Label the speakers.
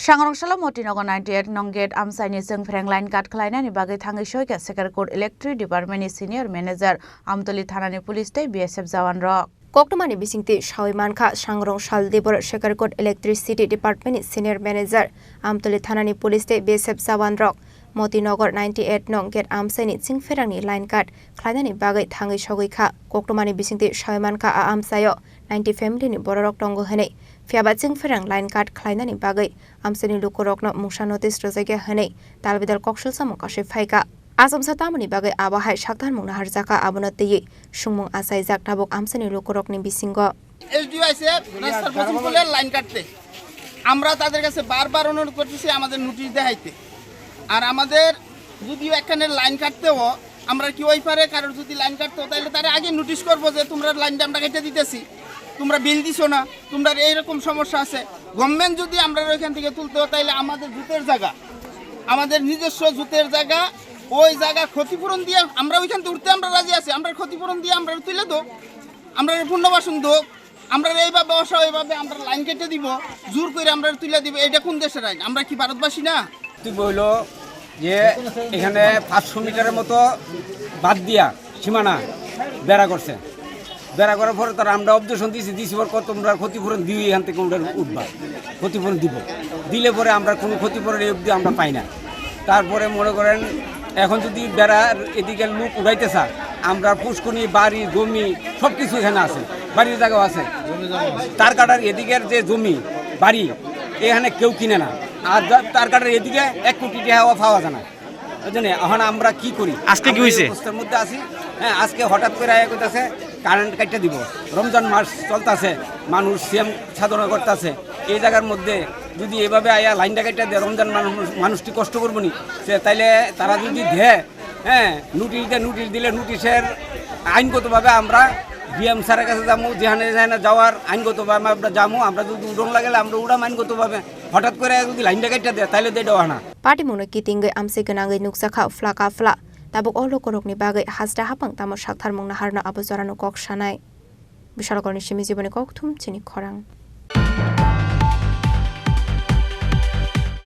Speaker 1: Sangrongsalam Motinago 98 Nonggate Amsaini Chwngpherang line cut Khlainani Bagwi Thangwi Sogwikha Sekerkot Electric Department Senior Manager Amtoli Thanani Police Tay BSF Adongrok
Speaker 2: Koktomani bisingti Shawimanka Sangrong Shaldebor Sekerkot Electricity Department Senior Manager Amtoli Thanani Police Tay BSF Adongrok Motinago 98 Nonggate Amsaini Chwngpherangni line cut Khlainani Bagwi Thangwi Sogwikha Koktomani bisingti Shawimanka Amsayo 90 family ni bororok tongo hene Fiaba Chwngpherang line cut Khlainani Bagwi Amsaini lukorokno mungsa notice rojaige hene talbidal kokshul samo kashe phaika Asam satamani bagay abahai saktan mungna harjaka abonati sungmung asai jak tabok amsani lukorokni bisingo
Speaker 3: SDISF রাস্তার প্রথম বলে line কাটতে আমরা তাদের কাছে বারবার অনুরোধ করতেছি আমাদের নোটিশ দেখাইতে আর আমাদের যদিও একখানে লাইন কাটতেও আমরা কি ওই পারে কারোর যদি লাইন কাটতেও তাহলে তারা আগে নোটিশ করব যে তোমরা লাইনটা আমরা কেটে দিতেছি তোমরা বিল দিছো না তোমরা এইরকম সমস্যা আছে গভর্নমেন্ট যদি আমরা ওইখান থেকে তুলতেও তাহলে আমাদের জুতের জায়গা আমাদের নিজস্ব জুতের জায়গা ওই জায়গা ক্ষতিপূরণ দিয়ে আমরা ওইখান থেকে উঠতে আমরা রাজি আছি আমরা ক্ষতিপূরণ দিয়ে আমরা তুলে দেব আমরা পুনর্বাসন দেব আমরা এইভাবে অসহায়ভাবে আমরা লাইন কেটে দিব জোর করে আমরা তুলে দিব এটা কোন দেশের আইন আমরা কি ভারতবাসী না
Speaker 4: তুই বললো যে এখানে 500 মিটারের মতো বাদ দিয়া সীমানা বেড়া করছে বেড়া করার পরে তারা আমরা অবজেকশন দিছি পর কত তোমরা ক্ষতিপূরণ দিই এখান থেকে উঠবা ক্ষতিপূরণ দিব দিলে পরে আমরা কোনো ক্ষতিপূরণ এই অবধি আমরা পাই না তারপরে মনে করেন এখন যদি বেড়ার এদিকে লোক উড়াইতে চায় আমরা পুষ্করণী বাড়ি জমি সব কিছু এখানে আছে বাড়ির জায়গাও আছে তার কাটার এদিকের যে জমি বাড়ি এখানে কেউ কিনে না আর তার কাটার এদিকে 1 কোটি টাকা পাওয়া যায় না বুঝলেন এখন আমরা কি করি
Speaker 5: আজকে কি হয়েছে
Speaker 4: অবস্থার মধ্যে আছি হ্যাঁ আজকে হঠাৎ করে আয়া করতেছে কারেন্ট কাটতে দিব রমজান মাস চলতেছে মানুষ সিএম সাধনা করতেছে এই জায়গার মধ্যে যদি এভাবে আয়া লাইনটা কাটতে দেয় রমজান মানুষটি কষ্ট করবো নি সে তাইলে তারা যদি দেয় হ্যাঁ নোটিশ দিলে নোটিশের আইনগতভাবে আমরা ডিএম স্যারের কাছে যাবো যেখানে যেখানে যাওয়ার আইনগতভাবে আমরা যাবো আমরা যদি উড়ন লাগালে আমরা উড়াম আইনগতভাবে হঠাৎ করে যদি লাইনটা কাটতে দেয় তাহলে দেয় দেওয়া না
Speaker 2: Party muna kitingge amse ganangai nuksakha flaka fla tabuk olo korokni bagai hasda hapang tamo sakthar mungna harna abuzarano kok shanai Bishalagorni shimi jibone kok thum Chini Khorang